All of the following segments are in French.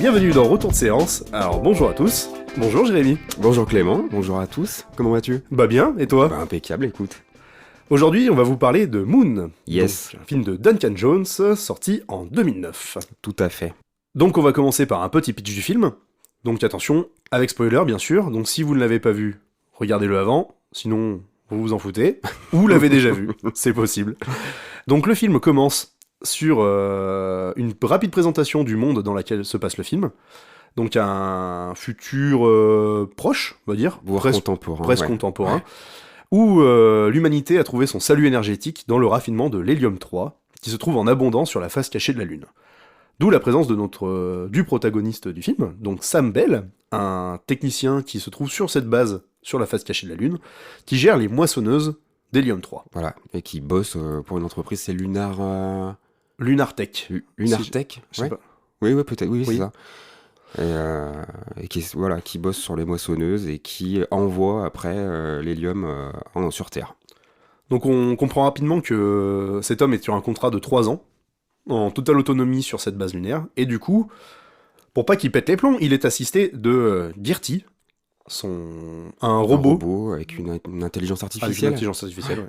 Bienvenue dans Retour de séance. Alors bonjour à tous. Bonjour Jérémy. Bonjour Clément, bonjour à tous. Comment vas-tu? Bah bien, et toi? Bah impeccable, écoute. Aujourd'hui, on va vous parler de Moon. Yes. Donc, un film de Duncan Jones, sorti en 2009. Tout à fait. Donc on va commencer par un petit pitch du film. Donc attention, avec spoiler bien sûr. Donc si vous ne l'avez pas vu, regardez-le avant. Sinon, vous vous en foutez. Ou l'avez déjà vu, c'est possible. Donc le film commence sur une rapide présentation du monde dans lequel se passe le film. Donc un futur proche, on va dire, Voire contemporain. presque ouais. contemporain, Ouais. où l'humanité a trouvé son salut énergétique dans le raffinement de l'hélium-3, qui se trouve en abondance sur la face cachée de la Lune. D'où la présence de du protagoniste du film, donc Sam Bell, un technicien qui se trouve sur cette base, sur la face cachée de la Lune, qui gère les moissonneuses d'hélium-3. Voilà. Et qui bosse pour une entreprise, c'est Lunar Tech. Lunar Si- Tech. je sais Ouais. pas. Oui, peut-être. Oui, Oui. c'est ça. Et qui bosse sur les moissonneuses et qui envoie après l'hélium sur Terre. Donc on comprend rapidement que cet homme est sur un contrat de 3 ans, en totale autonomie sur cette base lunaire, et du coup, pour pas qu'il pète les plombs, il est assisté de Girty, un robot avec une intelligence avec une artificielle intelligence artificielle. Ouais.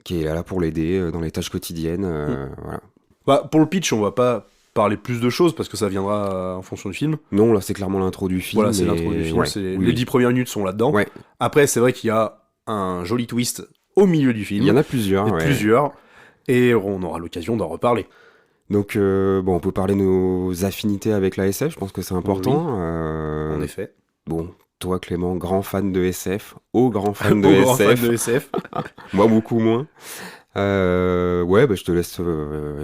qui est là pour l'aider dans les tâches quotidiennes. Voilà. Bah, pour le pitch, on va pas parler plus de choses, parce que ça viendra en fonction du film. Non, là c'est clairement l'intro du film. Voilà, c'est et- l'intro du film, ouais, les oui. 10 premières minutes sont là-dedans. Ouais. Après, c'est vrai qu'il y a un joli twist au milieu du film. Il y en a plusieurs. Il y en a ouais. plusieurs, et on aura l'occasion d'en reparler. Donc, on peut parler de nos affinités avec la SF, je pense que c'est important. En effet. Bon, toi Clément, grand fan de SF, grand fan de Au grand SF, fan de SF. moi beaucoup moins. Je te laisse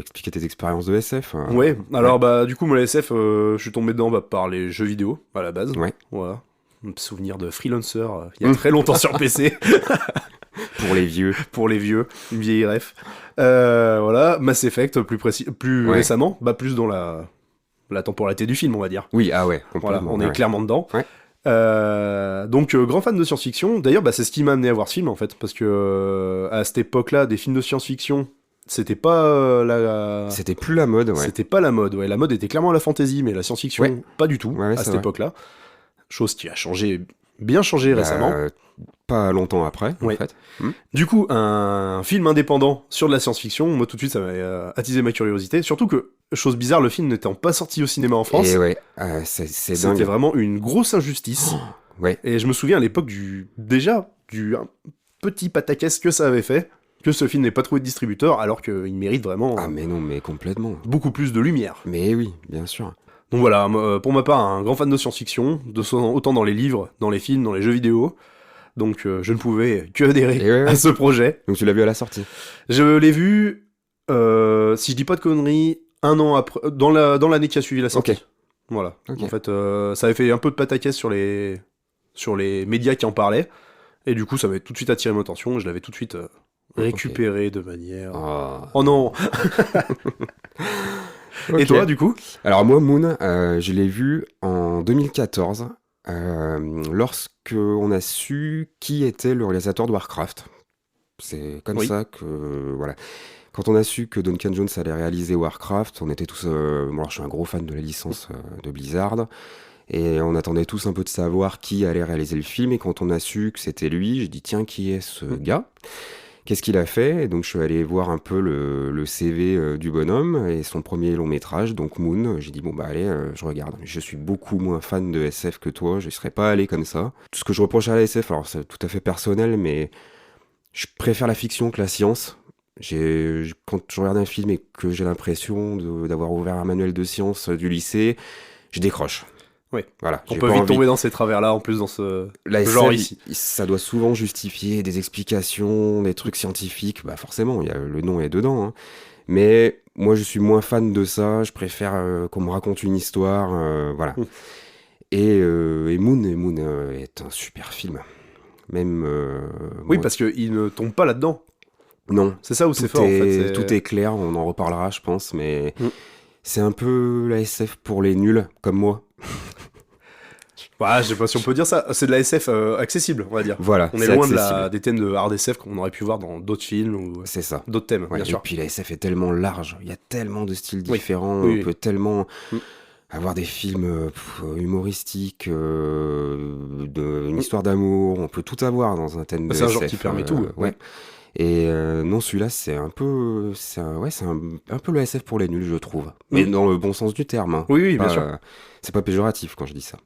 expliquer tes expériences de SF. Ouais, alors bah du coup moi la SF, je suis tombé dedans par les jeux vidéo à la base. Ouais. Voilà. Un souvenir de freelancer il y a très longtemps sur PC, Pour les vieux. pour les vieux, une vieille ref. Voilà, Mass Effect plus Ouais. récemment, bah plus dans la temporalité du film on va dire. Oui, ah ouais, Voilà, complètement. on est ouais. clairement dedans. Ouais. Donc grand fan de science-fiction. D'ailleurs, bah, c'est ce qui m'a amené à voir ce film en fait, parce que à cette époque-là, des films de science-fiction, c'était pas C'était plus la mode, ouais. c'était pas la mode. Ouais, la mode était clairement la fantasy, mais la science-fiction, Ouais. pas du tout Ouais, à c'est cette vrai. époque-là. Chose qui a bien changé récemment. Pas longtemps après, Oui. en fait. Du coup, un film indépendant sur de la science-fiction, moi tout de suite ça m'a attisé ma curiosité. Surtout que, chose bizarre, le film n'étant pas sorti au cinéma en France, Et ouais, c'est dingue. c'était vraiment une grosse injustice. Ouais. Et je me souviens à l'époque du un petit pataquès que ça avait fait, que ce film n'ait pas trouvé de distributeur, alors qu'il mérite vraiment Ah mais non, mais complètement. beaucoup plus de lumière. Mais oui, bien sûr. Donc voilà, pour ma part, un grand fan de science-fiction, autant dans les livres, dans les films, dans les jeux vidéo. Donc je ne pouvais que adhérer Et ouais. à ce projet. Donc tu l'as vu à la sortie. Je l'ai vu, si je dis pas de conneries, un an après, dans l'année qui a suivi la sortie. Ok. Voilà. Ok. En fait, ça avait fait un peu de pataquès sur les médias qui en parlaient. Et du coup, ça m'avait tout de suite attiré mon attention. Je l'avais tout de suite récupéré de manière... Ah. Oh non. Et Ok. toi, du coup? Alors moi, Moon, je l'ai vu en 2014, lorsque on a su qui était le réalisateur de Warcraft. C'est comme Oui. ça que, voilà. Quand on a su que Duncan Jones allait réaliser Warcraft, on était tous... bon, alors je suis un gros fan de la licence de Blizzard, et on attendait tous un peu de savoir qui allait réaliser le film, et quand on a su que c'était lui, j'ai dit, tiens, qui est ce gars ? Qu'est-ce qu'il a fait? Et donc je suis allé voir un peu le CV du bonhomme et son premier long métrage, donc Moon. J'ai dit bon bah allez, je regarde. Je suis beaucoup moins fan de SF que toi, je serais pas allé comme ça. Tout ce que je reproche à la SF, alors c'est tout à fait personnel, mais je préfère la fiction que la science. Quand je regarde un film et que j'ai l'impression d'avoir ouvert un manuel de science du lycée, je décroche. Oui. Voilà. On j'ai peut pas vite envie. tomber dans ces travers-là, en plus, dans ce La genre SF, ici. ça doit souvent justifier des explications, des trucs scientifiques. Bah forcément, le nom est dedans. Hein. Mais moi, je suis moins fan de ça. Je préfère qu'on me raconte une histoire. Voilà. Et Moon est un super film. Même. Oui, moi- parce qu'il ne tombe pas là-dedans. Non. C'est ça où c'est fort, en fait. Tout est clair. On en reparlera, je pense. Mais Mm. c'est un peu la SF pour les nuls, comme moi. Ouais, je sais pas si on peut dire ça. C'est de la SF accessible, on va dire. Voilà. On est c'est loin accessible. des thèmes de hard SF qu'on aurait pu voir dans d'autres films ou C'est ça. d'autres thèmes, Ouais, bien et sûr. puis la SF est tellement large, il y a tellement de styles Oui. différents, Oui, on oui. peut tellement... Mm. avoir des films humoristiques, une histoire d'amour, on peut tout avoir dans un thème de C'est un SF. genre qui permet tout. Ouais. Et non, celui-là, c'est un peu, c'est un peu le SF pour les nuls, je trouve. Mais dans le bon sens du terme. Hein. Oui, oui, bien Pas, sûr. c'est pas péjoratif quand je dis ça.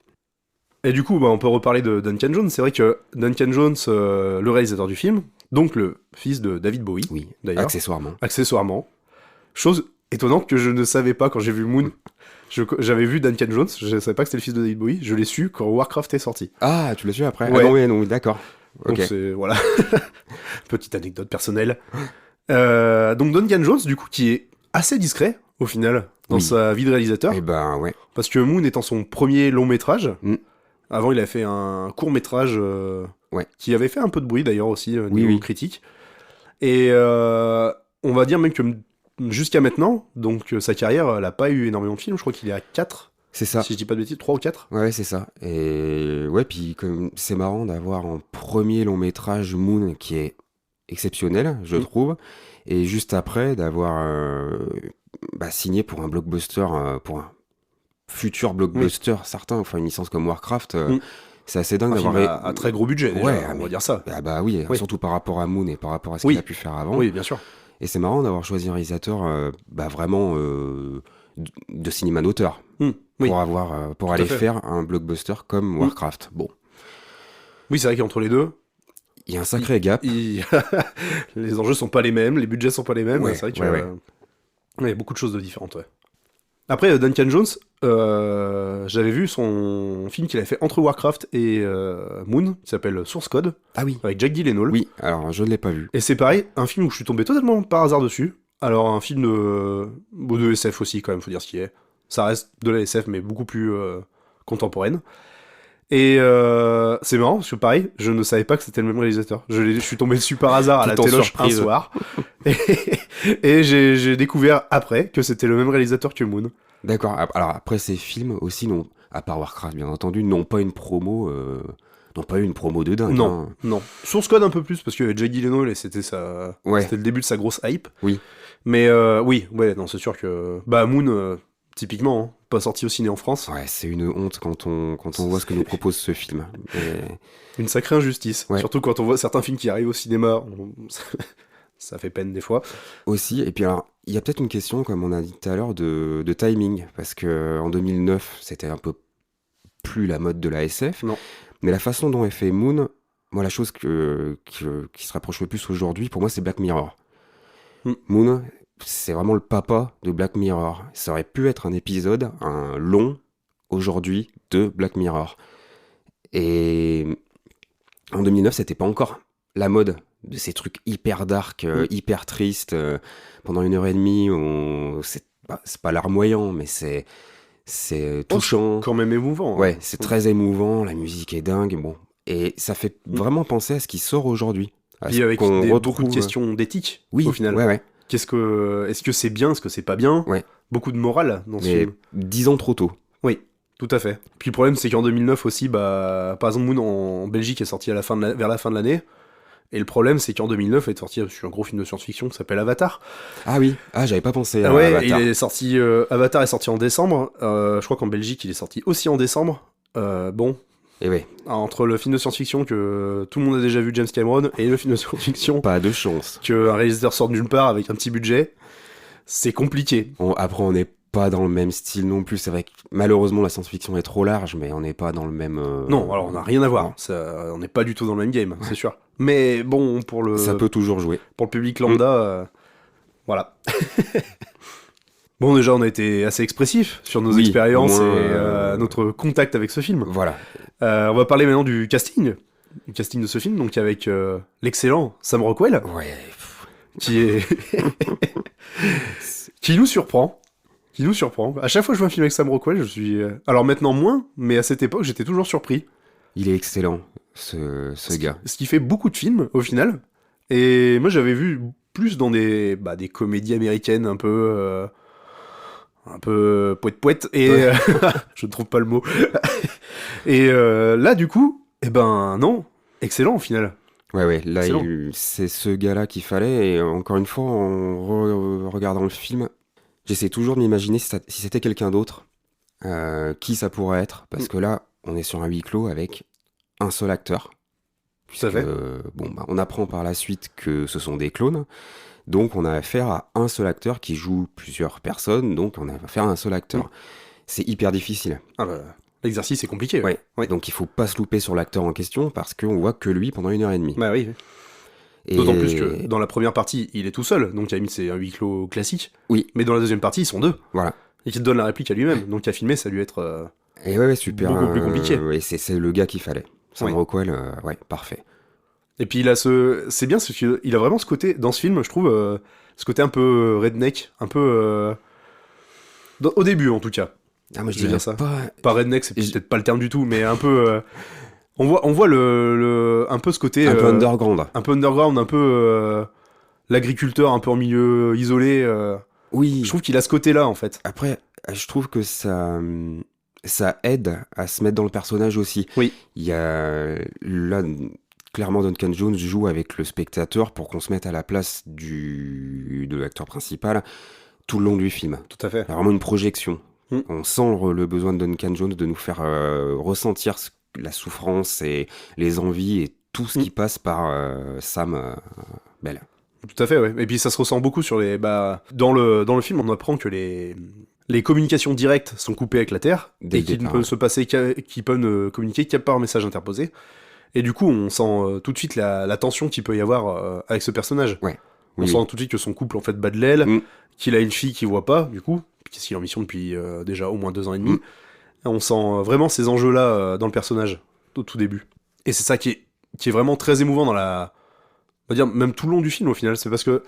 Et du coup, bah, on peut reparler de Duncan Jones. C'est vrai que Duncan Jones, le réalisateur du film, donc le fils de David Bowie, Oui, d'ailleurs, accessoirement. accessoirement. Chose étonnante que je ne savais pas quand j'ai vu Moon. J'avais vu Duncan Jones, je ne savais pas que c'était le fils de David Bowie, je l'ai su quand Warcraft est sorti. Ah, tu l'as su après? Ouais. Ah non, oui, non, d'accord. Donc Ok. c'est, voilà, petite anecdote personnelle. Donc Duncan Jones, du coup, qui est assez discret, au final, dans Oui. sa vie de réalisateur, Eh ben, ouais. parce que Moon étant son premier long métrage, Mm. avant il a fait un court métrage Ouais. qui avait fait un peu de bruit d'ailleurs aussi, Oui, niveau oui. critique. Et on va dire même que jusqu'à maintenant, donc sa carrière, elle a pas eu énormément de films, je crois qu'il est à 4, C'est ça. si je dis pas de bêtises, 3 ou 4. Ouais, c'est ça. Et ouais, puis comme c'est marrant d'avoir un premier long métrage Moon qui est exceptionnel, je trouve, et juste après d'avoir signé pour un blockbuster, pour un futur blockbuster certain, enfin une licence comme Warcraft, c'est assez dingue Un film d'avoir. à très gros budget déjà, Ouais, on mais- va dire ça. Ah bah oui, Oui. surtout par rapport à Moon et par rapport à ce Oui. qu'il a pu faire avant. Oui, bien sûr. Et c'est marrant d'avoir choisi un réalisateur vraiment de cinéma d'auteur Oui. pour à aller fait. faire un blockbuster comme Warcraft. Bon, Oui, c'est vrai qu'entre les deux, il y a un sacré gap. les enjeux sont pas les mêmes, les budgets sont pas les mêmes. Ouais, C'est vrai que ouais. il y a beaucoup de choses de différentes. Ouais. Après, Duncan Jones, j'avais vu son film qu'il avait fait entre Warcraft et Moon, qui s'appelle Source Code, Ah oui, avec Jack Gyllenhaal. oui, alors je ne l'ai pas vu. Et c'est pareil, un film où je suis tombé totalement par hasard dessus. Alors, un film de SF aussi, quand même, faut dire ce qui est. Ça reste de la SF, mais beaucoup plus contemporaine. Et c'est marrant, parce que pareil, je ne savais pas que c'était le même réalisateur. Je suis tombé dessus par hasard à la Tout en téloche un surprise. soir. Et j'ai découvert après que c'était le même réalisateur que Moon. D'accord, alors après ces films aussi, non, à part Warcraft bien entendu, n'ont pas une promo, n'ont pas eu une promo de dingue. Non, Hein. non. Source Code un peu plus, parce que Jake Gyllenhaal, et c'était Ouais. c'était le début de sa grosse hype. Oui. Mais oui, ouais, non, c'est sûr que... Bah, Moon, typiquement, hein, pas sorti au ciné en France. Ouais, c'est une honte quand on voit ce que nous propose ce film. Une sacrée injustice. Ouais. Surtout quand on voit certains films qui arrivent au cinéma, ça fait peine des fois. Aussi, et puis alors, il y a peut-être une question, comme on a dit tout à l'heure, de timing, parce que en 2009, c'était un peu plus la mode de la SF, Non. mais la façon dont est fait Moon, moi, la chose qui se rapproche le plus aujourd'hui, pour moi, c'est Black Mirror. Moon, c'est vraiment le papa de Black Mirror. Ça aurait pu être un épisode, un long, aujourd'hui, de Black Mirror. Et en 2009, c'était pas encore la mode de ces trucs hyper dark, hyper tristes. Pendant 1h30, c'est pas larmoyant, mais c'est touchant. Quand même émouvant. Hein. Ouais, c'est très émouvant, la musique est dingue, bon. Et ça fait vraiment penser à ce qui sort aujourd'hui. Puis avec beaucoup de questions d'éthique, oui, au final. Ouais. Est-ce que c'est bien, est-ce que c'est pas bien? Ouais. Beaucoup de morale dans ce Mais film. 10 ans trop tôt. Oui, tout à fait. Puis le problème, c'est qu'en 2009 aussi, bah, par exemple, Moon en Belgique est sorti vers la fin de l'année. Et le problème, c'est qu'en 2009 est sorti un gros film de science-fiction qui s'appelle Avatar. Ah oui, j'avais pas pensé à Ouais, Avatar. il est sorti. Avatar est sorti en décembre. Je crois qu'en Belgique, il est sorti aussi en décembre. Bon, Et ouais, entre le film de science-fiction que tout le monde a déjà vu, James Cameron, et le film de science-fiction pas de chance. qu'un réalisateur sort d'une part avec un petit budget, c'est compliqué. Après, on n'est pas dans le même style non plus. C'est vrai que malheureusement, la science-fiction est trop large, mais on n'est pas dans le même. Non, alors on n'a rien à voir. On n'est pas du tout dans le même game, c'est sûr. Mais bon, Ça peut toujours jouer. pour le public lambda, voilà. Bon, déjà, on a été assez expressif sur nos Oui, expériences au moins, et notre contact avec ce film. Voilà. On va parler maintenant du casting. Le casting de ce film, donc avec l'excellent Sam Rockwell, Ouais. qui est... qui nous surprend. Qui nous surprend. À chaque fois que je vois un film avec Sam Rockwell, je suis... Alors maintenant moins, mais à cette époque, j'étais toujours surpris. Il est excellent, ce gars. Ce qui fait beaucoup de films, au final. Et moi, j'avais vu plus dans des comédies américaines un peu poète-poète, et Ouais. je ne trouve pas le mot. Et là, du coup, eh ben non, excellent au final. Ouais, là, Excellent. c'est ce gars-là qu'il fallait. Et encore une fois, en regardant le film, j'essaie toujours de m'imaginer si c'était quelqu'un d'autre. qui ça pourrait être, parce que là, on est sur un huis clos avec un seul acteur. Tout à fait. On apprend par la suite que ce sont des clones, donc on a affaire à un seul acteur qui joue plusieurs personnes, donc on a affaire à un seul acteur. C'est hyper difficile. Ah bah, l'exercice est compliqué. Ouais. Donc il faut pas se louper sur l'acteur en question, parce qu'on voit que lui pendant 1h30. Bah oui. Et... D'autant plus que dans la première partie, il est tout seul, donc à la limite c'est un huis clos classique. Oui. Mais dans la deuxième partie, ils sont deux. Voilà. Et qui te donne la réplique à lui-même, donc à filmer, ça lui être Et ouais, super. beaucoup plus compliqué. Et c'est le gars qu'il fallait. Sam Rockwell, parfait. Et puis il a c'est bien, c'est qu'il a vraiment ce côté, dans ce film, je trouve, ce côté un peu redneck, un peu... au début, en tout cas. Ah, moi je dirais dirais ça. pas... Pas redneck, c'est peut-être pas le terme du tout, mais un peu... on voit un peu ce côté... Un peu underground. Un peu underground, un peu... l'agriculteur un peu en milieu isolé. Oui. Je trouve qu'il a ce côté-là, en fait. Après, je trouve que ça aide à se mettre dans le personnage aussi. Oui. Il y a... Là, clairement, Duncan Jones joue avec le spectateur pour qu'on se mette à la place de l'acteur principal tout le long du film. Tout à fait. Il y a vraiment une projection. Mm. On sent le besoin de Duncan Jones de nous faire ressentir la souffrance et les envies et tout ce qui passe par Sam Bell. Tout à fait, ouais. Et puis ça se ressent beaucoup sur les... dans le film, on apprend que les communications directes sont coupées avec la Terre, Dès et le qu'ils ne départ, peuvent se passer qu'ils peuvent ne communiquer qu'à par message interposé. Et du coup, on sent tout de suite la tension qu'il peut y avoir avec ce personnage. Ouais. On Oui. sent tout de suite que son couple, en fait, bat de l'aile, Mm. qu'il a une fille qu'il voit pas, du coup, qu'il est en mission depuis déjà au moins 2 ans et demi. Mm. Et on sent vraiment ces enjeux-là dans le personnage, au tout début. Et c'est ça qui est vraiment très émouvant dans la... On va dire, même tout le long du film, au final. C'est parce que,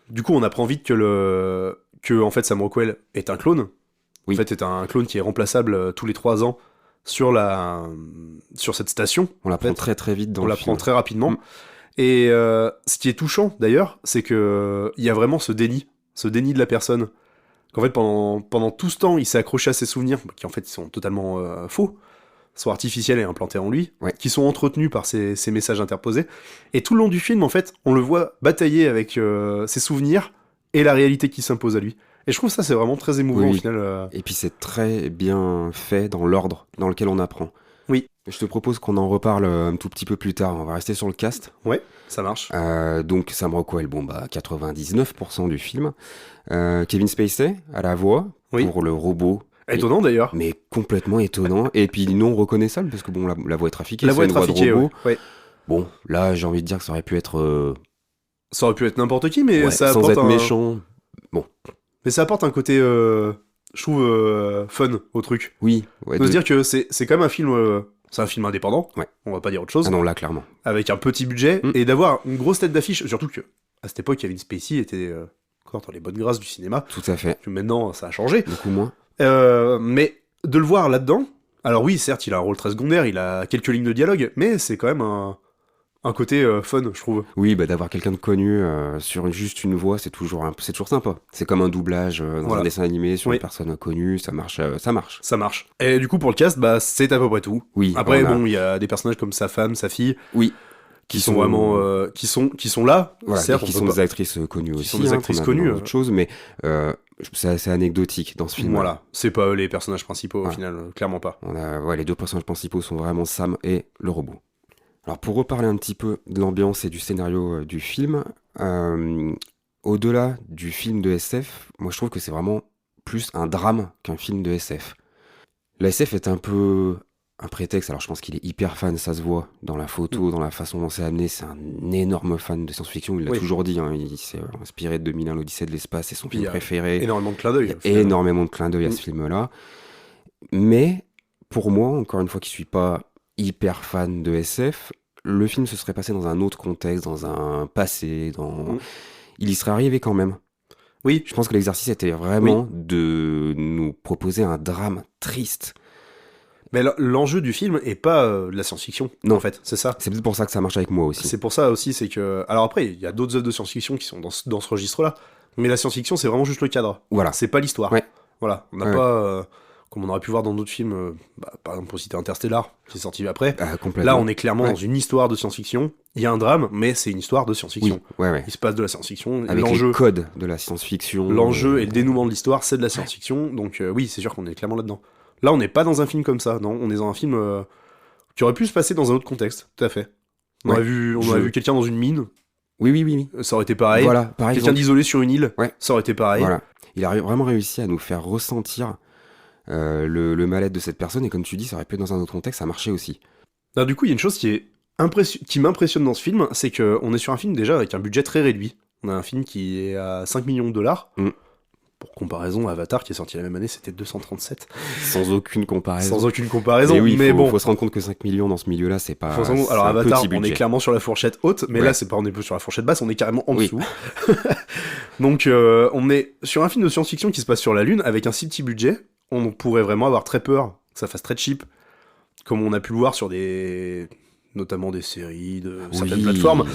du coup, on apprend vite que en fait, Sam Rockwell est un clone. Oui. En fait, est un clone qui est remplaçable tous les 3 ans sur cette station. On l'apprend très très vite dans On le l'apprend film. très rapidement. Mm. Et ce qui est touchant, d'ailleurs, c'est que il y a vraiment ce déni de la personne. Qu'en fait, pendant tout ce temps, il s'est accroché à ses souvenirs, qui en fait, ils sont totalement faux, sont artificiels et implantés en lui, Ouais. qui sont entretenus par ces messages interposés. Et tout le long du film, en fait, on le voit batailler avec ses souvenirs et la réalité qui s'impose à lui. Et je trouve ça, c'est vraiment très émouvant, Oui. au final. Et puis c'est très bien fait dans l'ordre dans lequel on apprend. Oui. Je te propose qu'on en reparle un tout petit peu plus tard. On va rester sur le cast. Ouais, ça marche. Donc Sam Rockwell, 99% du film. Kevin Spacey à la voix Oui. pour le robot. Étonnant, d'ailleurs. Mais complètement étonnant. Et puis non reconnaissable parce que la voix est trafiquée. La c'est voix est une voix de trafiquée, robot. ouais. Bon, là j'ai envie de dire que ça aurait pu être Ça aurait pu être n'importe qui, mais ça sans apporte être méchant. Mais ça apporte un côté, je trouve, fun au truc. Oui. Ouais, De se dire que c'est quand même un film... c'est un film indépendant, Ouais. on va pas dire autre chose, Ah non, là clairement. avec un petit budget, Mm. et d'avoir une grosse tête d'affiche, surtout que à cette époque, Kevin Spacey était encore dans les bonnes grâces du cinéma, Tout à fait. que maintenant ça a changé. Beaucoup moins. Mais de le voir là-dedans, alors oui, certes, il a un rôle très secondaire, il a quelques lignes de dialogue, mais c'est quand même un côté fun, je trouve. Oui, d'avoir quelqu'un de connu sur juste une voix, c'est toujours sympa. C'est comme un doublage dans Voilà. un dessin animé sur Oui. une personne connue, ça marche. Ça marche. Et du coup, pour le cast, c'est à peu près tout. Oui. Après, on a- bon, il y a des personnages comme sa femme, sa fille, oui, qui sont vraiment... qui sont là, voilà, certes, et qui on sont peut des actrices connues aussi. sont des actrices qu'on a connues, dans d'autres choses, mais c'est assez anecdotique dans ce film. Voilà, c'est pas eux les personnages principaux au Voilà. final, clairement pas. Les deux personnages principaux sont vraiment Sam et le robot. Alors pour reparler un petit peu de l'ambiance et du scénario du film, au-delà du film de SF, moi je trouve que c'est vraiment plus un drame qu'un film de SF. La SF est un peu un prétexte, alors je pense qu'il est hyper fan, ça se voit dans la photo, dans la façon dont c'est amené, c'est un énorme fan de science-fiction, il l'a Oui. toujours dit, il s'est inspiré de 2001 l'Odyssée de l'espace, c'est son Puis film il y a préféré. Énormément de clins d'œil. Il y au a final. énormément de clins d'œil à Mm. ce film-là. Mais, pour moi, encore une fois, qui suis pas hyper fan de SF, le film se serait passé dans un autre contexte, dans un passé, Mm. il y serait arrivé quand même. Oui, Je pense que l'exercice était vraiment de nous proposer un drame triste. mais l'enjeu du film est pas de la science-fiction, Non. en fait, c'est ça. C'est peut-être pour ça que ça marche avec moi aussi. C'est pour ça aussi, c'est que... Alors après, il y a d'autres œuvres de science-fiction qui sont dans ce registre-là, mais la science-fiction, c'est vraiment juste le cadre. Voilà. C'est pas l'histoire. Ouais. Voilà, on n'a Ouais. pas... comme on aurait pu voir dans d'autres films, par exemple pour citer Interstellar, qui est sorti après. Ah, complètement. Là, on est clairement dans une histoire de science-fiction. Il y a un drame, mais c'est une histoire de science-fiction. Oui, ouais. Il se passe de la science-fiction. Avec les codes de la science-fiction. L'enjeu et le dénouement de l'histoire, c'est de la science-fiction. Donc oui, c'est sûr qu'on est clairement là-dedans. Là, on n'est pas dans un film comme ça, non. On est dans un film qui aurait pu se passer dans un autre contexte, tout à fait. On aurait vu quelqu'un dans une mine. Oui. Ça aurait été pareil. Voilà, pareil. Quelqu'un d'isolé sur une île. Ouais. Ça aurait été pareil. Voilà. Il a vraiment réussi à nous faire ressentir le mal-être de cette personne, et comme tu dis, ça aurait pu être dans un autre contexte, ça marchait aussi. Alors, du coup, il y a une chose qui m'impressionne dans ce film, c'est qu'on est sur un film déjà avec un budget très réduit. On a un film qui est à 5 millions de dollars. Pour comparaison, Avatar, qui est sorti la même année, c'était 237. Sans aucune comparaison. Sans aucune comparaison, mais oui, mais bon. Faut se rendre compte que 5 millions dans ce milieu-là, c'est pas. Alors, Avatar, on est est clairement sur la fourchette haute, mais là, on est plus sur la fourchette basse, on est carrément en dessous. Donc, on est sur un film de science-fiction qui se passe sur la Lune, avec un si petit budget, on pourrait vraiment avoir très peur que ça fasse très cheap, comme on a pu le voir sur notamment des séries de certaines plateformes.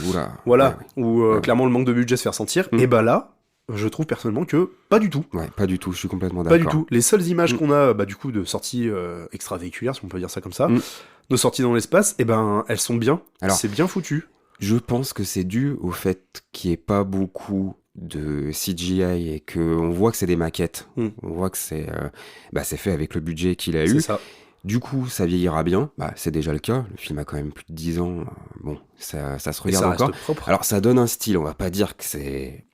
Voilà, où clairement le manque de budget se fait ressentir. Et bah là, je trouve personnellement que pas du tout. Ouais, pas du tout, je suis complètement d'accord. Pas du tout. Les seules images qu'on a, du coup, de sorties extravéhiculaires, si on peut dire ça comme ça, de sorties dans l'espace, elles sont bien. Alors, c'est bien foutu. Je pense que c'est dû au fait qu'il n'y ait pas beaucoup de CGI et qu'on voit que c'est des maquettes. On voit que c'est fait avec le budget qu'il a eu. C'est ça. Du coup, ça vieillira bien. C'est déjà le cas. Le film a quand même plus de 10 ans. Bon, ça se regarde encore. Alors, ça donne un style. On va pas dire que c'est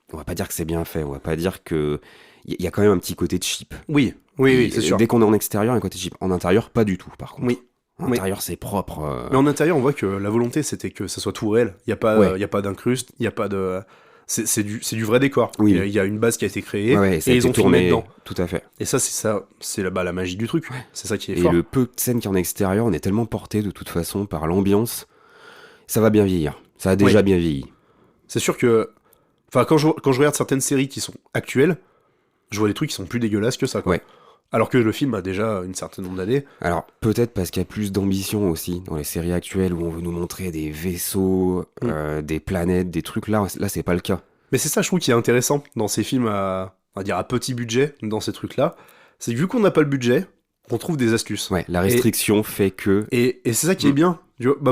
bien fait. On va pas dire que il y a quand même un petit côté de cheap. Oui, c'est sûr. Dès qu'on est en extérieur, il y a un côté cheap. En intérieur, pas du tout, par contre. Oui. En intérieur, c'est propre. Mais en intérieur, on voit que la volonté, c'était que ça soit tout réel. Il y a pas d'incruste, il y a pas de. C'est du vrai décor. Oui. Il y a une base qui a été créée et ils ont tourné dedans. Tout à fait. Et c'est la magie du truc. C'est ça qui est et fort. Et le peu de scènes qu'il y a en extérieur, on est tellement porté de toute façon par l'ambiance, ça va bien vieillir. Ça a déjà bien vieilli. C'est sûr que, enfin, quand je regarde certaines séries qui sont actuelles, je vois des trucs qui sont plus dégueulasses que ça, quoi. Ouais. Alors que le film a déjà une certaine nombre d'années. Alors, peut-être parce qu'il y a plus d'ambition aussi dans les séries actuelles où on veut nous montrer des vaisseaux, des planètes, des trucs. Là, c'est pas le cas. Mais c'est ça, je trouve, qui est intéressant dans ces films à petit budget, dans ces trucs-là. C'est que vu qu'on n'a pas le budget, on trouve des astuces. Ouais, la restriction fait que... Et c'est ça qui est bien.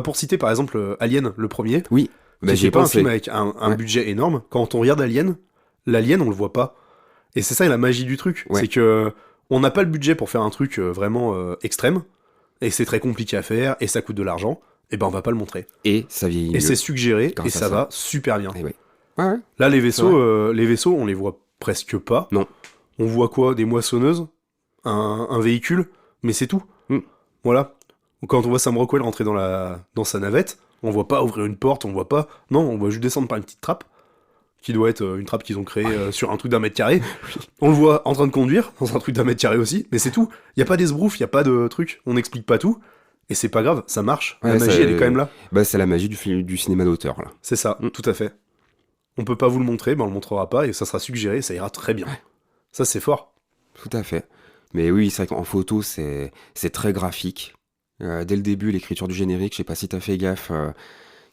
Pour citer, par exemple, Alien, le premier. Oui. J'ai pas un film avec un budget énorme. Quand on regarde l'Alien, on le voit pas. Et c'est ça la magie du truc. C'est que... On n'a pas le budget pour faire un truc vraiment extrême, et c'est très compliqué à faire, et ça coûte de l'argent, et on va pas le montrer. Et ça vieillit. Et c'est suggéré, et ça va super bien. Et Là, les vaisseaux, on les voit presque pas. Non. On voit quoi? Des moissonneuses, un véhicule, mais c'est tout. Voilà. Quand on voit Sam Rockwell rentrer dans sa navette, on voit pas ouvrir une porte, on voit pas... Non, on voit juste descendre par une petite trappe, qui doit être une trappe qu'ils ont créée sur un truc d'1 mètre carré. On le voit en train de conduire, dans un truc d'1 mètre carré aussi, mais c'est tout. Il y a pas d'esbrouf, il y a pas de truc, on n'explique pas tout, et c'est pas grave, ça marche. La magie, elle est quand même là. C'est la magie du cinéma d'auteur, là. C'est ça, tout à fait. On peut pas vous le montrer, on le montrera pas, et ça sera suggéré, ça ira très bien. Ça, c'est fort. Tout à fait. Mais oui, c'est vrai qu'en photo, c'est très graphique. Dès le début, l'écriture du générique, je sais pas si t'as fait gaffe...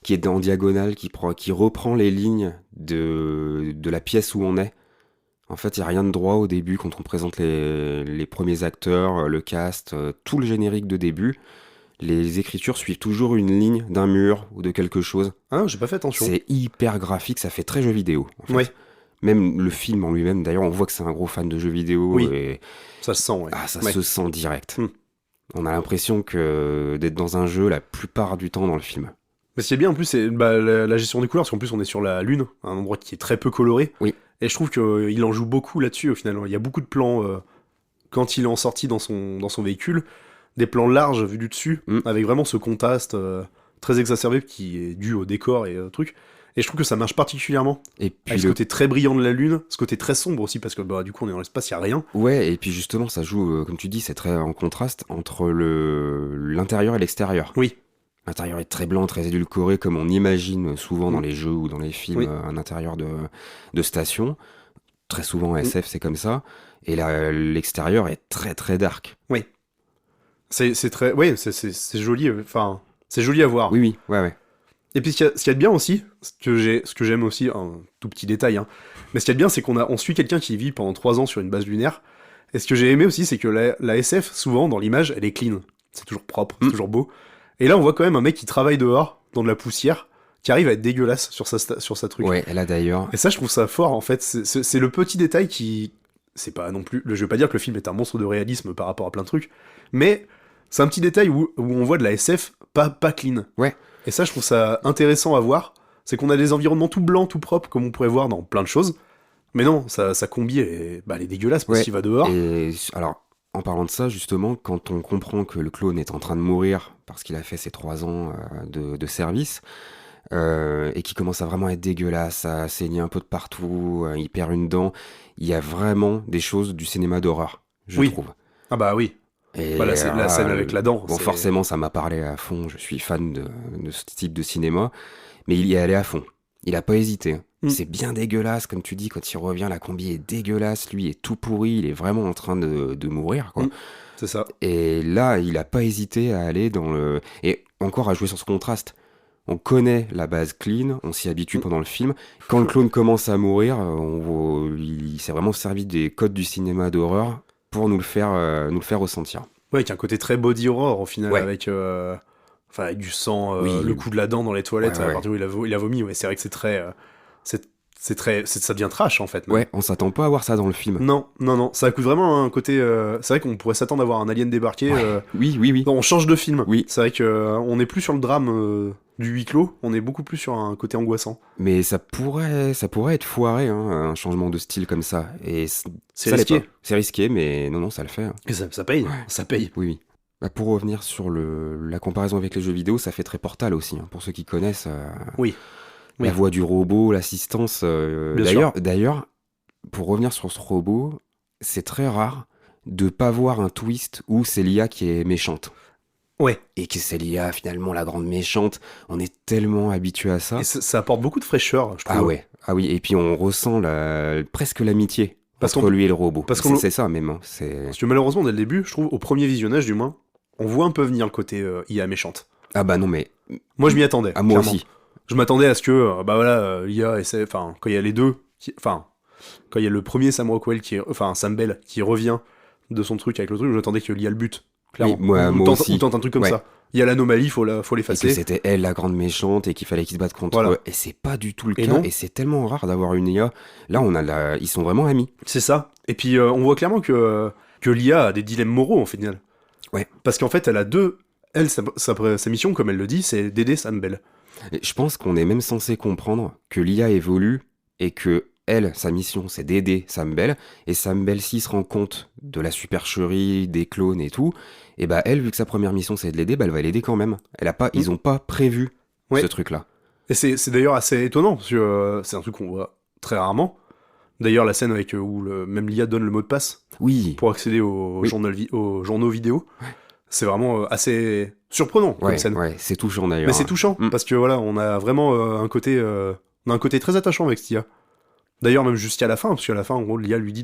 qui est en diagonale, qui reprend les lignes de la pièce où on est. En fait, il n'y a rien de droit au début quand on présente les premiers acteurs, le cast, tout le générique de début. Les écritures suivent toujours une ligne d'un mur ou de quelque chose. Ah, j'ai pas fait attention. C'est hyper graphique, ça fait très jeu vidéo. En fait. Ouais. Même le film en lui-même, d'ailleurs, on voit que c'est un gros fan de jeux vidéo. Oui. Et... Ça se sent, ouais. Ah, ça se sent direct. On a l'impression d'être dans un jeu la plupart du temps dans le film. Mais ce qui est bien en plus, c'est la gestion des couleurs, parce qu'en plus on est sur la Lune, un endroit qui est très peu coloré. Oui. Et je trouve qu'il en joue beaucoup là-dessus au final. Il y a beaucoup de plans quand il est en sortie dans son véhicule, des plans larges vus du dessus, avec vraiment ce contraste très exacerbé qui est dû au décor et au truc. Et je trouve que ça marche particulièrement. Et puis avec ce côté très brillant de la Lune, ce côté très sombre aussi, parce que du coup on est dans l'espace, il n'y a rien. Ouais, et puis justement ça joue, comme tu dis, c'est très en contraste entre l'intérieur et l'extérieur. Oui. L'intérieur est très blanc, très édulcoré, comme on imagine souvent dans les jeux ou dans les films, un intérieur de station. Très souvent en SF, c'est comme ça. Et là, l'extérieur est très très dark. Oui. C'est très... Oui, c'est joli. Enfin, c'est joli à voir. Oui, ouais. Et puis ce qu'il y a de bien aussi, ce que j'aime aussi, un tout petit détail, mais ce qu'il y a de bien, c'est qu'on suit quelqu'un qui vit pendant 3 ans sur une base lunaire, Et ce que j'ai aimé aussi, c'est que la SF, souvent, dans l'image, elle est clean. C'est toujours propre, c'est toujours beau. Et là, on voit quand même un mec qui travaille dehors, dans de la poussière, qui arrive à être dégueulasse sur sa truc. Ouais, et là d'ailleurs, Et ça, je trouve ça fort, en fait. C'est le petit détail qui... C'est pas non plus... Je veux pas dire que le film est un monstre de réalisme par rapport à plein de trucs, mais c'est un petit détail où on voit de la SF pas clean. ouais. Et ça, je trouve ça intéressant à voir. C'est qu'on a des environnements tout blancs, tout propres, comme on pourrait voir dans plein de choses. Mais non, sa combi, elle est dégueulasse parce Ouais. qu'il va dehors. Et alors, en parlant de ça, justement, quand on comprend que le clone est en train de mourir parce qu'il a fait ses 3 ans de service, et qui commence à vraiment être dégueulasse, à saigner un peu de partout, il perd une dent, il y a vraiment des choses du cinéma d'horreur, je Oui. trouve. Ah bah oui. Et Voilà, c'est la scène avec la dent. bon, forcément, ça m'a parlé à fond, je suis fan de ce type de cinéma, mais il y est allé à fond. Il a pas hésité, hein. C'est bien dégueulasse, comme tu dis, quand il revient, la combi est dégueulasse, lui est tout pourri, il est vraiment en train de mourir, quoi. C'est ça. Et là, il a pas hésité à aller dans le... Et encore à jouer sur ce contraste. On connaît la base clean, on s'y habitue pendant le film. Quand le clone commence à mourir, il s'est vraiment servi des codes du cinéma d'horreur pour nous le faire ressentir. Ouais, qui a un côté très body horror au final, Ouais. avec du sang, Oui. le coup de la dent dans les toilettes, Ouais, à ouais. partir où il a vomi. Ouais, c'est vrai que c'est très... ça devient trash, en fait. Même. Ouais, on s'attend pas à voir ça dans le film. Non. Ça coûte vraiment un côté... C'est vrai qu'on pourrait s'attendre à voir un alien débarquer. Ouais. Oui. Non, on change de film. Oui. C'est vrai qu'on n'est plus sur le drame du huis clos, on est beaucoup plus sur un côté angoissant. Mais ça pourrait être foiré, hein, un changement de style comme ça. Et C'est ça l'est risqué. pas. C'est risqué, mais non, ça le fait, hein. Et ça paye, ça paye. Oui. Bah, pour revenir sur la comparaison avec les jeux vidéo, ça fait très Portal aussi, hein, pour ceux qui connaissent. Oui. La voix du robot, l'assistance. Bien sûr. D'ailleurs, pour revenir sur ce robot, c'est très rare de pas voir un twist où c'est l'IA qui est méchante. Ouais. Et que c'est l'IA finalement la grande méchante. On est tellement habitué à ça. Et ça apporte beaucoup de fraîcheur, je trouve. Ah ouais. Ah oui. Et puis on ressent presque l'amitié entre lui et le robot. C'est ça même, hein. Parce que malheureusement, dès le début, je trouve, au premier visionnage du moins, on voit un peu venir le côté IA méchante. Ah bah non, mais Moi, je m'y attendais. à moi clairement. aussi. Je m'attendais à ce que, l'IA essaie, enfin, quand il y a les deux, quand il y a le premier Sam Rockwell Sam Bell qui revient de son truc avec le truc, j'attendais que l'IA le bute. Clairement. Oui, moi Ou aussi. tente un truc comme Ouais. ça. Il y a l'anomalie, faut Et que l'effacer. c'était elle la grande méchante et qu'il fallait qu'ils se battent contre Voilà. eux. Et c'est pas du tout le Et cas. non. Et c'est tellement rare d'avoir une IA. Là, ils sont vraiment amis. C'est ça. Et puis, on voit clairement que l'IA a des dilemmes moraux, en final. Ouais. Parce qu'en fait, elle a deux... Elle, sa mission, comme elle le dit, c'est d'aider Sam Bell. Et je pense qu'on est même censé comprendre que l'IA évolue et que elle, sa mission, c'est d'aider Sam Bell. Et Sam Bell, s'il se rend compte de la supercherie, des clones et tout, et bah elle, vu que sa première mission c'est de l'aider, bah elle va l'aider quand même. Ils ont pas prévu Ouais. ce truc-là. Et c'est d'ailleurs assez étonnant, parce que c'est un truc qu'on voit très rarement. D'ailleurs, la scène avec où même l'IA donne le mot de passe Oui. pour accéder aux Oui. journaux vidéo, c'est vraiment assez surprenant comme Ouais, scène. ouais, c'est touchant d'ailleurs. Mais c'est touchant, Mm. parce que voilà, on a vraiment un côté très attachant avec cette IA. D'ailleurs, même jusqu'à la fin, parce qu'à la fin, en gros, l'IA lui dit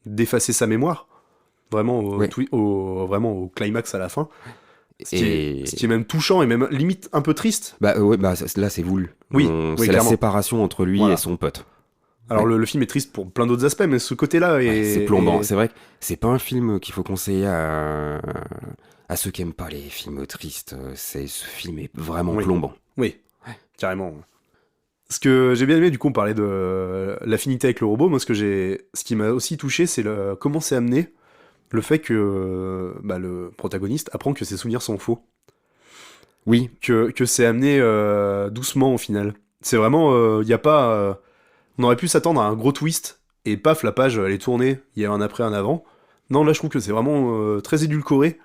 d'effacer sa mémoire, vraiment Ouais. vraiment au climax à la fin. Ce qui Et est même touchant et même limite un peu triste. bah ouais, bah là c'est voulu. Oui, c'est la clairement. séparation entre lui Voilà. et son pote. Alors Ouais. le film est triste pour plein d'autres aspects, mais ce côté-là est... Ouais, c'est plombant. est- C'est vrai que c'est pas un film qu'il faut conseiller à ceux qui aiment pas les films tristes. Ce film est vraiment Oui. plombant. Oui, carrément. Ce que j'ai bien aimé, du coup, on parlait de l'affinité avec le robot. Moi, ce qui m'a aussi touché, c'est comment c'est amené le fait que le protagoniste apprend que ses souvenirs sont faux. Oui, Que c'est amené doucement au final. C'est vraiment, il y a pas... on aurait pu s'attendre à un gros twist, et paf, la page, elle est tournée, il y a un après, un avant. Non, là, je trouve que c'est vraiment très édulcoré,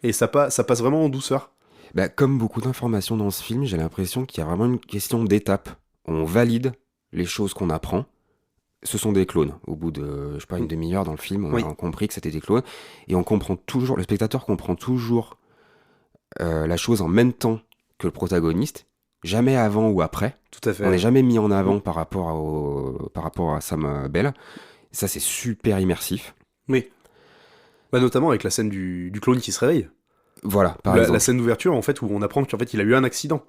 et ça passe vraiment en douceur. bah, comme beaucoup d'informations dans ce film, j'ai l'impression qu'il y a vraiment une question d'étape. On valide les choses qu'on apprend. Ce sont des clones. Au bout de, je sais pas, une demi-heure dans le film, on Oui. a compris que c'était des clones. Et on comprend toujours, le spectateur comprend toujours la chose en même temps que le protagoniste. Jamais avant ou après. Tout à fait. On n'est jamais mis en avant par rapport à Sam Bell. Ça, c'est super immersif. Oui. Notamment avec la scène du clone qui se réveille. Voilà, par La exemple. scène d'ouverture, en fait, où on apprend qu'en fait, il a eu un accident.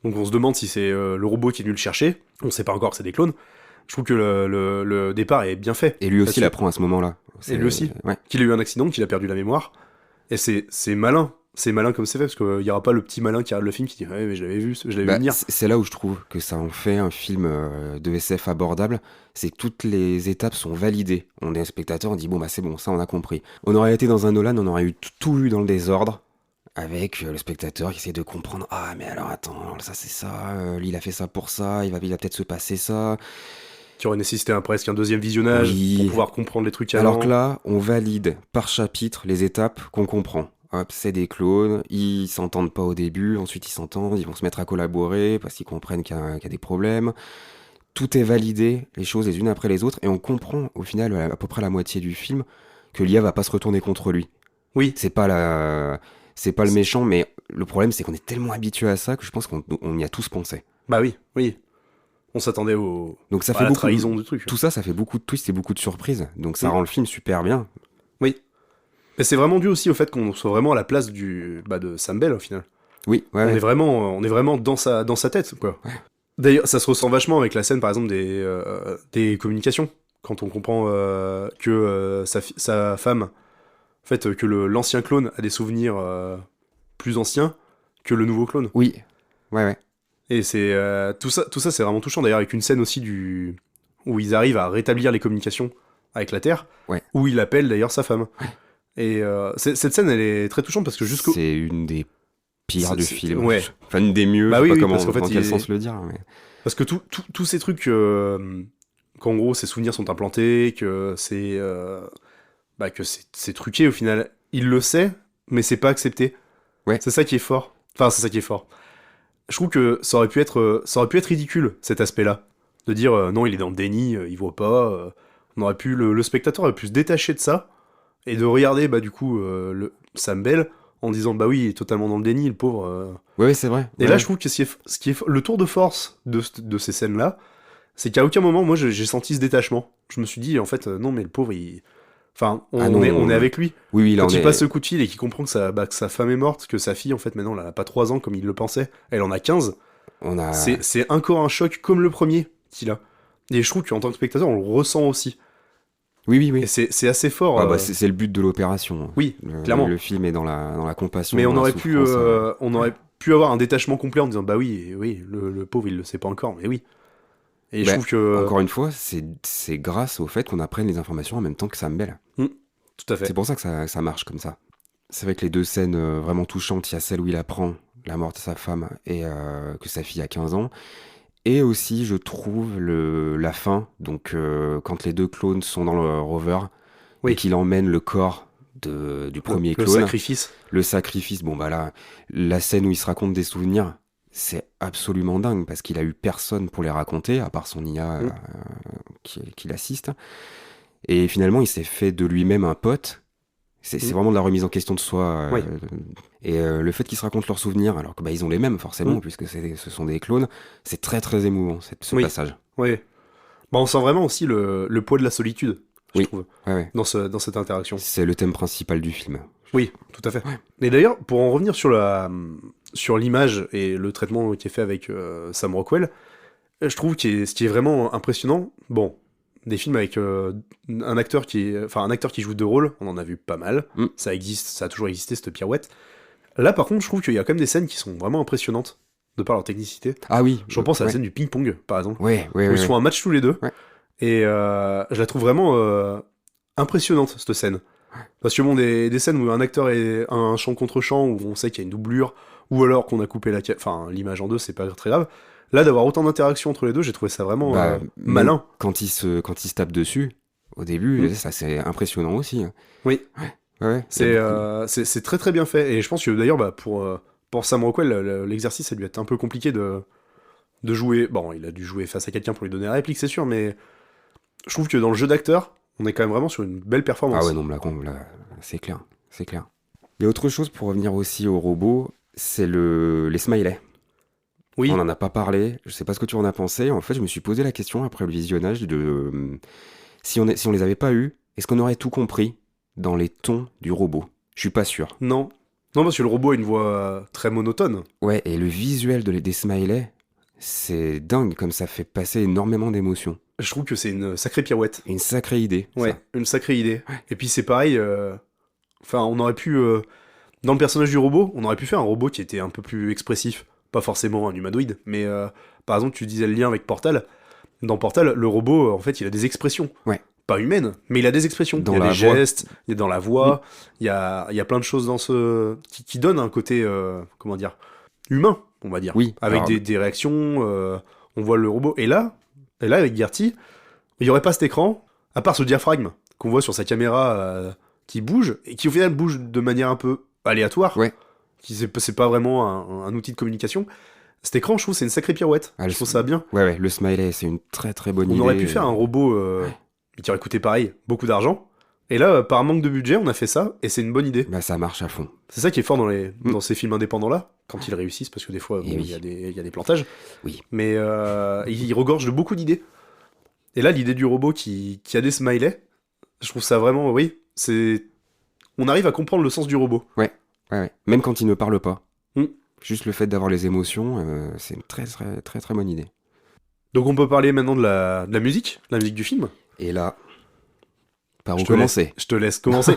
Donc on se demande si c'est le robot qui est venu le chercher. On sait pas encore que c'est des clones. Je trouve que le départ est bien fait. Et lui aussi là-dessus. l'apprend à ce moment-là. Et lui aussi. Ouais. Qu'il a eu un accident, qu'il a perdu la mémoire. Et c'est malin. C'est malin comme c'est fait, parce qu'il n'y aura pas le petit malin qui regarde le film qui dit ouais, mais je l'avais vu venir. C'est là où je trouve que ça en fait un film de SF abordable, c'est que toutes les étapes sont validées. On est un spectateur, on dit bon bah c'est bon, ça on a compris. On aurait été dans un Nolan, on aurait eu tout eu dans le désordre, avec le spectateur qui essaie de comprendre, ah mais alors attends, ça c'est ça, lui il a fait ça pour ça, il va peut-être se passer ça. Qui aurait nécessité presque un deuxième visionnage pour pouvoir comprendre les trucs avant. Alors que là, on valide par chapitre les étapes qu'on comprend. Hop, c'est des clones, ils s'entendent pas au début, ensuite ils s'entendent, ils vont se mettre à collaborer parce qu'ils comprennent qu'il y a des problèmes. Tout est validé, les choses les unes après les autres, et on comprend au final, à peu près la moitié du film, que l'IA va pas se retourner contre lui. Oui. C'est pas le méchant, mais le problème c'est qu'on est tellement habitué à ça que je pense qu'on y a tous pensé. Bah oui. On s'attendait Donc ça à fait la beaucoup trahison du truc. Tout ça fait beaucoup de twists et beaucoup de surprises. Donc ça rend le film super bien. Oui. Et c'est vraiment dû aussi au fait qu'on soit vraiment à la place de Sam Bell au final. Oui, on est vraiment dans sa tête, quoi. Ouais. D'ailleurs, ça se ressent vachement avec la scène, par exemple, des communications. Quand on comprend que sa femme, en fait, que l'ancien clone a des souvenirs plus anciens que le nouveau clone. Oui, ouais. Et c'est tout ça, c'est vraiment touchant. D'ailleurs, avec une scène aussi où ils arrivent à rétablir les communications avec la Terre, où il appelle d'ailleurs sa femme. Ouais. Et cette scène, elle est très touchante parce que c'est une des pires du film. Ouais. Enfin, une des mieux. Bah je sais oui, pas parce qu'en fait, dans quel sens le dire. Mais... Parce que tous ces trucs, qu'en gros, ses souvenirs sont implantés, que c'est truqué au final. Il le sait, mais c'est pas accepté. Ouais. C'est ça qui est fort. Enfin, c'est ça qui est fort. Je trouve que ça aurait pu être ridicule, cet aspect-là. De dire, non, il est dans le déni, il voit pas. On aurait pu, le spectateur aurait pu se détacher de ça, et de regarder, du coup, Sam Bell, en disant, bah oui, il est totalement dans le déni, le pauvre. Ouais, c'est vrai. Et là, je trouve que ce qui est le tour de force de ces scènes-là, c'est qu'à aucun moment, moi, j'ai senti ce détachement. Je me suis dit, en fait, non, mais le pauvre, Enfin, on est avec lui. Oui, là, quand il passe ce coup de fil et qu'il comprend que sa femme est morte, que sa fille, en fait, maintenant, elle a pas 3 ans comme il le pensait, elle en a 15. C'est encore un choc comme le premier qu'il a. Et je trouve qu'en tant que spectateur, on le ressent aussi. Oui. Et c'est assez fort. C'est le but de l'opération. Oui, clairement. Le film est dans la compassion. Mais on aurait pu avoir un détachement complet en disant, bah oui, le pauvre, il le sait pas encore, mais oui. Et je trouve que... Encore une fois, c'est grâce au fait qu'on apprenne les informations en même temps que Sam Bell. Tout à fait. C'est pour ça que ça marche comme ça. C'est vrai que les deux scènes vraiment touchantes, il y a celle où il apprend la mort de sa femme et que sa fille a 15 ans. Et aussi, je trouve la fin, donc quand les deux clones sont dans le rover et qu'il emmène le corps du premier clone. Le sacrifice. Bon, bah là, la scène où il se raconte des souvenirs, c'est absolument dingue parce qu'il a eu personne pour les raconter, à part son IA qui l'assiste. Et finalement, il s'est fait de lui-même un pote. C'est vraiment de la remise en question de soi. Et le fait qu'ils se racontent leurs souvenirs, alors que ils ont les mêmes forcément, puisque ce sont des clones, c'est très très émouvant ce passage. Oui. On sent vraiment aussi le poids de la solitude, je trouve, dans cette interaction. C'est le thème principal du film. Oui, tout à fait. Ouais. Et d'ailleurs, pour en revenir sur l'image et le traitement qui est fait avec Sam Rockwell, je trouve que ce qui est vraiment impressionnant, des films avec un acteur qui joue 2 rôles, on en a vu pas mal, ça existe, ça a toujours existé cette pirouette. Là par contre je trouve qu'il y a quand même des scènes qui sont vraiment impressionnantes de par leur technicité. Ah oui. Je repense à la scène du ping-pong par exemple, où ils se font un match tous les deux, et je la trouve vraiment impressionnante cette scène. Parce que des scènes où un acteur est un champ contre champ, où on sait qu'il y a une doublure, ou alors qu'on a coupé l'image en deux, c'est pas très grave. Là, d'avoir autant d'interactions entre les deux, j'ai trouvé ça vraiment malin. Quand ils se tapent dessus, au début, ça c'est impressionnant aussi. Oui. Ouais. C'est très très bien fait. Et je pense que d'ailleurs, pour Sam Rockwell, l'exercice, ça lui a été un peu compliqué de jouer. Bon, il a dû jouer face à quelqu'un pour lui donner la réplique, c'est sûr, mais je trouve que dans le jeu d'acteur, on est quand même vraiment sur une belle performance. Ah ouais, non, là c'est clair. Il y a autre chose pour revenir aussi au robot, c'est les smileys. Oui. On n'en a pas parlé, je sais pas ce que tu en as pensé. En fait, je me suis posé la question après le visionnage de si on les avait pas eu, est-ce qu'on aurait tout compris dans les tons du robot? Je suis pas sûr. Non, parce que le robot a une voix très monotone. Ouais, et le visuel des smileys, c'est dingue, comme ça fait passer énormément d'émotions. Je trouve que c'est une sacrée pirouette. Une sacrée idée. Ouais, Ça. une sacrée idée. Et puis c'est pareil, enfin on aurait pu, dans le personnage du robot, on aurait pu faire un robot qui était un peu plus expressif. Pas forcément un humanoïde, mais par exemple tu disais le lien avec Portal. Dans Portal, le robot, en fait, il a des expressions. Ouais. Pas humaines, mais il a des expressions. Dans il y a la des voix. gestes, il y a dans la voix, il y a plein de choses dans qui donnent un côté, comment dire, humain, on va dire. Oui. Avec Alors, des réactions, on voit le robot. Et là avec Gertie, il n'y aurait pas cet écran, à part ce diaphragme qu'on voit sur sa caméra qui bouge, et qui au final bouge de manière un peu aléatoire. Ouais. C'est pas vraiment un outil de communication. Cet écran, je trouve, c'est une sacrée pirouette. Ah, Je trouve ça bien. ouais, le smiley, c'est une très très bonne On idée. aurait pu faire un robot qui aurait coûté pareil, beaucoup d'argent. Et là, par manque de budget, on a fait ça, et c'est une bonne idée. Bah, ça marche à fond. C'est ça qui est fort dans ces films indépendants-là, quand ils réussissent, parce que des fois, Et bon, oui. il y a des plantages. Oui. Mais ils regorgent de beaucoup d'idées. Et là, l'idée du robot qui a des smileys, je trouve ça vraiment, oui, c'est... On arrive à comprendre le sens du robot. Ouais. Même quand il ne parle pas. Mm. Juste le fait d'avoir les émotions, c'est une très très très très bonne idée. Donc on peut parler maintenant de la musique du film. Et là, par où Je te laisse- commencer? Je te laisse commencer.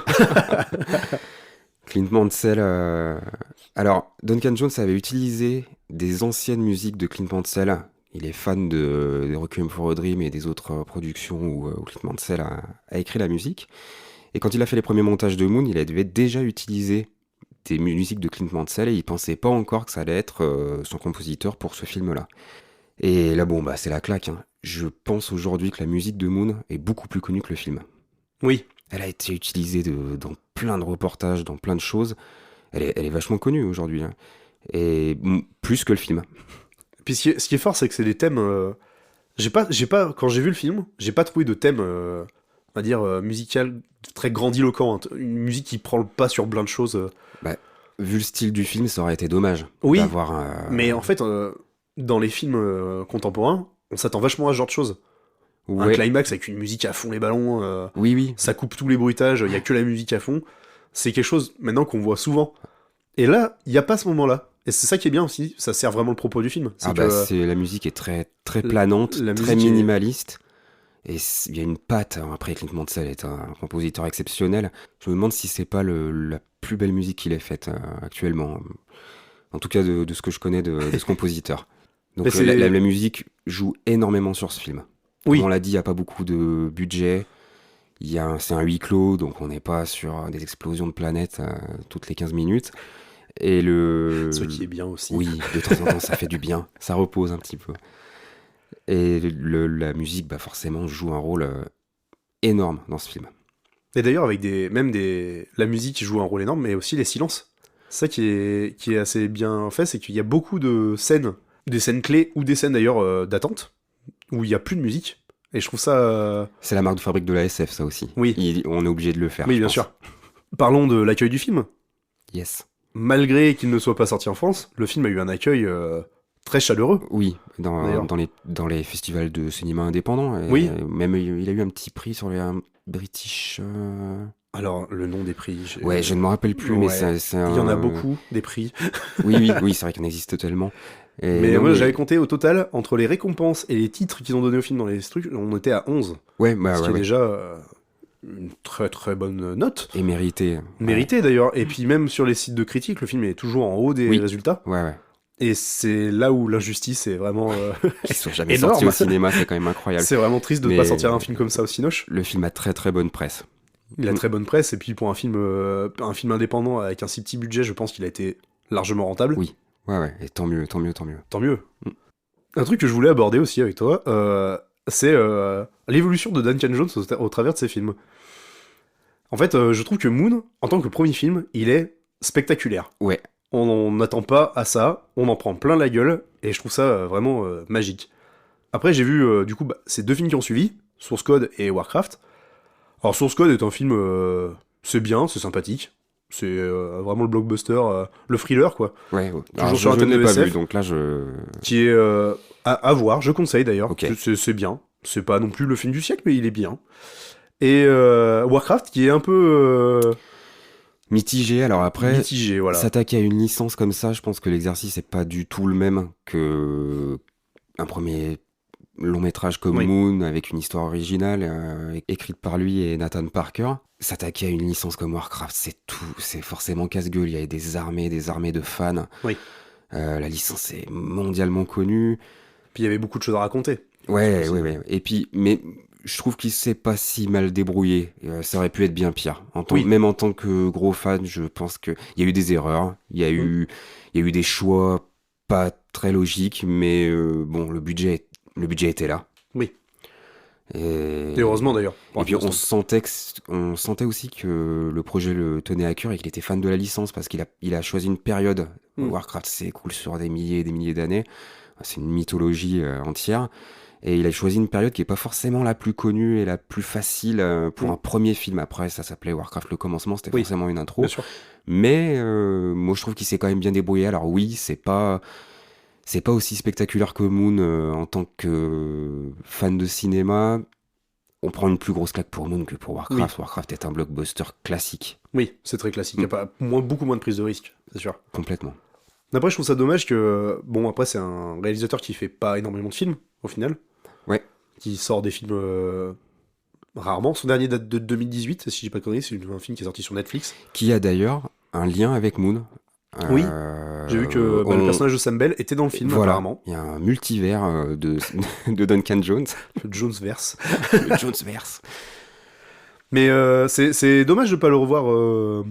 Clint Mansell. Alors, Duncan Jones avait utilisé des anciennes musiques de Clint Mansell. Il est fan de Requiem for a Dream et des autres productions où Clint Mansell a écrit la musique. Et quand il a fait les premiers montages de Moon, il avait déjà utilisé des musiques de Clint Mansell et il pensait pas encore que ça allait être son compositeur pour ce film-là. Et là, bon, bah, c'est la claque, hein. Je pense aujourd'hui que la musique de Moon est beaucoup plus connue que le film. Oui. Elle a été utilisée dans plein de reportages, dans plein de choses. Elle est vachement connue aujourd'hui, hein. Et plus que le film. Puis ce qui est fort, c'est que c'est des thèmes. Quand j'ai vu le film, j'ai pas trouvé de thème, on va dire, musical très grandiloquent. Hein. Une musique qui prend le pas sur plein de choses. Vu le style du film, ça aurait été dommage Oui, d'avoir mais en fait, dans les films contemporains, on s'attend vachement à ce genre de choses. Un ouais, climax avec une musique à fond les ballons, oui, ça coupe tous les bruitages, il y a que la musique à fond. C'est quelque chose maintenant qu'on voit souvent. Et là, il y a pas ce moment-là. Et c'est ça qui est bien aussi, ça sert vraiment le propos du film. C'est que la musique est très très planante, la très musique est- minimaliste. Et il y a une patte. Après, Clint Mansell est un compositeur exceptionnel. Je me demande si c'est pas la plus belle musique qu'il ait faite actuellement. En tout cas, de ce que je connais de ce compositeur. Donc Mais c'est- la musique joue énormément sur ce film. Oui. Comme on l'a dit, il n'y a pas beaucoup de budget. C'est un huis clos, donc on n'est pas sur des explosions de planètes toutes les 15 minutes. Et ce qui est bien aussi. Oui, de temps en temps, ça fait du bien. Ça repose un petit peu. Et la musique, bah forcément, joue un rôle énorme dans ce film. Et d'ailleurs, avec la musique qui joue un rôle énorme, mais aussi les silences. Ça qui est assez bien fait, c'est qu'il y a beaucoup de scènes, des scènes clés ou des scènes d'ailleurs d'attente, où il n'y a plus de musique. Et je trouve ça. C'est la marque de fabrique de la SF, ça aussi. Oui. On est obligé de le faire. Oui, je bien pense. sûr. Parlons de l'accueil du film. Yes. Malgré qu'il ne soit pas sorti en France, le film a eu un accueil très chaleureux. Oui, D'ailleurs. dans les festivals de cinéma indépendant. Et Oui. Même il a eu un petit prix sur les British. Alors, le nom des prix. Ouais, je ne me rappelle plus, mais Ouais. c'est Il y en a beaucoup, des prix. Oui, c'est vrai qu'il en existe tellement. Et Mais non, moi, j'avais compté au total, entre les récompenses et les titres qu'ils ont donnés au film dans les trucs, on était à 11. Ouais, bah, Ce qui est ouais. déjà une très très bonne note. Et mérité. Mérité d'ailleurs. Et puis même sur les sites de critiques, le film est toujours en haut des Oui. résultats. Ouais. Et c'est là où l'injustice est vraiment... Ils sont jamais Énorme. sortis au cinéma, c'est quand même incroyable. c'est vraiment triste de ne Mais- pas sortir un film comme ça au Cinoche. Le film a très très bonne presse. Il a très bonne presse, et puis pour un film indépendant avec un si petit budget, je pense qu'il a été largement rentable. Oui. Ouais, et tant mieux. Tant mieux. Mm. Un truc que je voulais aborder aussi avec toi, c'est l'évolution de Duncan Jones au travers de ses films. En fait, je trouve que Moon, en tant que premier film, il est spectaculaire. Ouais. On n'attend pas à ça, on en prend plein la gueule, et je trouve ça vraiment magique. Après, j'ai vu, du coup, ces deux films qui ont suivi, Source Code et Warcraft. Alors, Source Code est un film, c'est bien, c'est sympathique. C'est vraiment le blockbuster, le thriller, quoi. Ouais. Toujours sur un je thème ne l'ai de pas SF. vu, donc là, Qui est à voir, je conseille d'ailleurs. Ok. C'est bien. C'est pas non plus le film du siècle, mais il est bien. Et Warcraft, qui est un peu mitigé. Alors après, mitigé, voilà. s'attaquer à une licence comme ça, je pense que l'exercice est pas du tout le même que un premier long métrage comme Oui. Moon, avec une histoire originale, écrite par lui et Nathan Parker. S'attaquer à une licence comme Warcraft, c'est forcément casse-gueule. Il y a des armées de fans. Oui. La licence est mondialement connue. Puis il y avait beaucoup de choses à raconter. Ouais, Parce que ouais. Et puis, mais je trouve qu'il s'est pas si mal débrouillé. Ça aurait pu être bien pire. Oui. Même en tant que gros fan, je pense qu'il y a eu des erreurs. Il y a eu des choix pas très logiques, mais bon, le budget était là. Oui. Et heureusement d'ailleurs. et puis on sentait aussi que le projet le tenait à cœur et qu'il était fan de la licence parce qu'il a choisi une période. Warcraft s'écoule sur des milliers et des milliers d'années. C'est une mythologie entière. Et il a choisi une période qui est pas forcément la plus connue et la plus facile pour un premier film. Après, ça s'appelait Warcraft le commencement, c'était forcément une intro. Bien sûr. Mais moi, je trouve qu'il s'est quand même bien débrouillé. Alors oui, c'est pas aussi spectaculaire que Moon en tant que fan de cinéma. On prend une plus grosse claque pour Moon que pour Warcraft. Oui. Warcraft est un blockbuster classique. Oui, c'est très classique. Il y a pas beaucoup moins de prise de risque, c'est sûr. Complètement. Après, je trouve ça dommage que... Bon, après, c'est un réalisateur qui fait pas énormément de films, au final. Ouais. Qui sort des films rarement. Son dernier date de 2018, si je dis pas de conneries, c'est un film qui est sorti sur Netflix. Qui a d'ailleurs un lien avec Moon. Oui. J'ai vu que le personnage de Sam Bell était dans le film, voilà. apparemment. Il y a un multivers de Duncan Jones. Le Jonesverse. Le Jonesverse. Mais c'est dommage de pas le revoir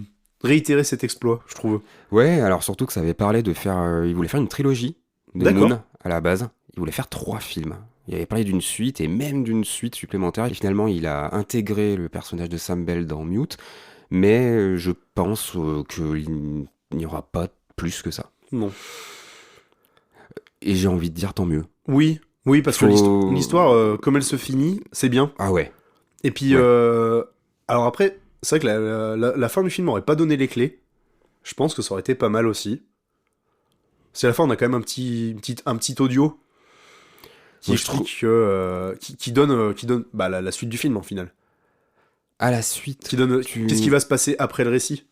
réitérer cet exploit, je trouve. Ouais, alors surtout que ça avait parlé de faire... il voulait faire une trilogie de D'accord. Moon, à la base. Il voulait faire 3 films. Il avait parlé d'une suite, et même d'une suite supplémentaire. Et finalement, il a intégré le personnage de Sam Bell dans Mute. Mais je pense qu'il n'y aura pas plus que ça. Non. Et j'ai envie de dire tant mieux. Oui, parce que l'histoire, comme elle se finit, c'est bien. Ah ouais. Et puis, Ouais. alors après, c'est vrai que la fin du film n'aurait pas donné les clés. Je pense que ça aurait été pas mal aussi. C'est à la fin, on a quand même un petit audio qui Moi, explique qui donne bah, la suite du film en final. À la suite. Qui donne qu'est-ce qui va se passer après le récit.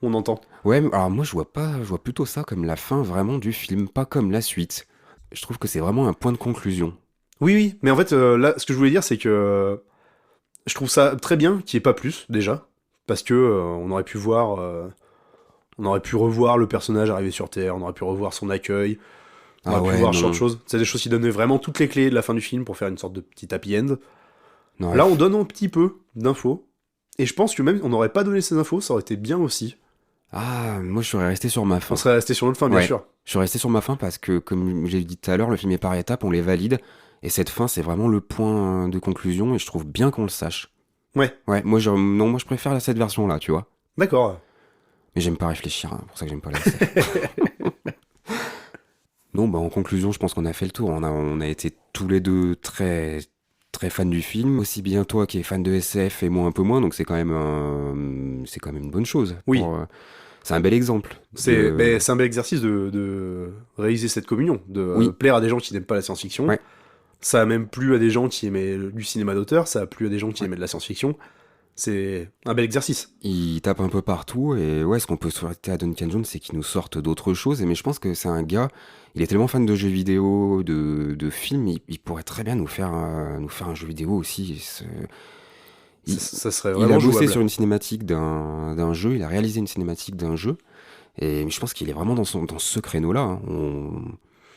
On entend. Ouais, alors moi je vois plutôt ça comme la fin vraiment du film, pas comme la suite. Je trouve que c'est vraiment un point de conclusion. Oui, mais en fait, là, ce que je voulais dire, c'est que je trouve ça très bien qu'il n'y ait pas plus, déjà. Parce que on aurait pu revoir le personnage arriver sur Terre, on aurait pu revoir son accueil, on aurait pu voir ce genre de choses. C'est des choses qui donnaient vraiment toutes les clés de la fin du film pour faire une sorte de petit happy end. Non, Là, on donne un petit peu d'infos. Et je pense que même on n'aurait pas donné ces infos, ça aurait été bien aussi. Ah, moi je serais resté sur ma fin. On serait resté sur notre fin, bien Ouais. sûr. Je suis resté sur ma fin parce que, comme j'ai dit tout à l'heure, le film est par étapes, on les valide. Et cette fin, c'est vraiment le point de conclusion et je trouve bien qu'on le sache. Ouais. Ouais, moi je préfère cette version-là, tu vois. D'accord. Mais j'aime pas réfléchir, hein, pour ça que j'aime pas la SF. Non, bah en conclusion, je pense qu'on a fait le tour. On a été tous les deux très, très fans du film. Aussi bien toi qui es fan de SF et moi un peu moins, donc c'est quand même une bonne chose. Oui. C'est un bel exemple. C'est un bel exercice de réaliser cette communion, de Oui. plaire à des gens qui n'aiment pas la science-fiction. Ouais. Ça a même plu à des gens qui aimaient du cinéma d'auteur, ça a plu à des gens qui aimaient de la science-fiction. C'est un bel exercice. Il tape un peu partout et ouais, ce qu'on peut souhaiter à Duncan Jones, c'est qu'il nous sorte d'autres choses. Mais je pense que c'est un gars, il est tellement fan de jeux vidéo, de films, il pourrait très bien nous faire un jeu vidéo aussi. Ça serait Il vraiment a bossé jouable. sur une cinématique d'un jeu, il a réalisé une cinématique d'un jeu. Et je pense qu'il est vraiment dans ce créneau-là. Hein.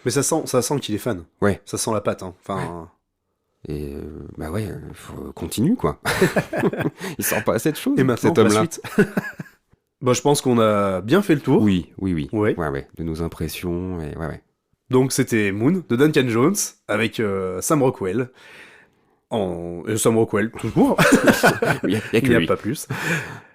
Mais ça sent qu'il est fan. Ouais. Ça sent la patte. Hein. Enfin, Et bah ouais, continue quoi. Il sort pas assez de choses, et maintenant, cet la homme-là. suite. Bah, je pense qu'on a bien fait le tour. Oui. Ouais. Ouais, de nos impressions, et ouais. Donc c'était Moon de Duncan Jones avec Sam Rockwell. Sam Rockwell, toujours. Il y a que Il n'y a lui. pas plus.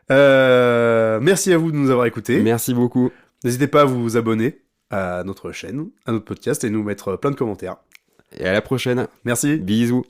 Merci à vous de nous avoir écoutés. Merci beaucoup. N'hésitez pas à vous abonner à notre chaîne, à notre podcast et nous mettre plein de commentaires. Et à la prochaine. Merci. Bisous.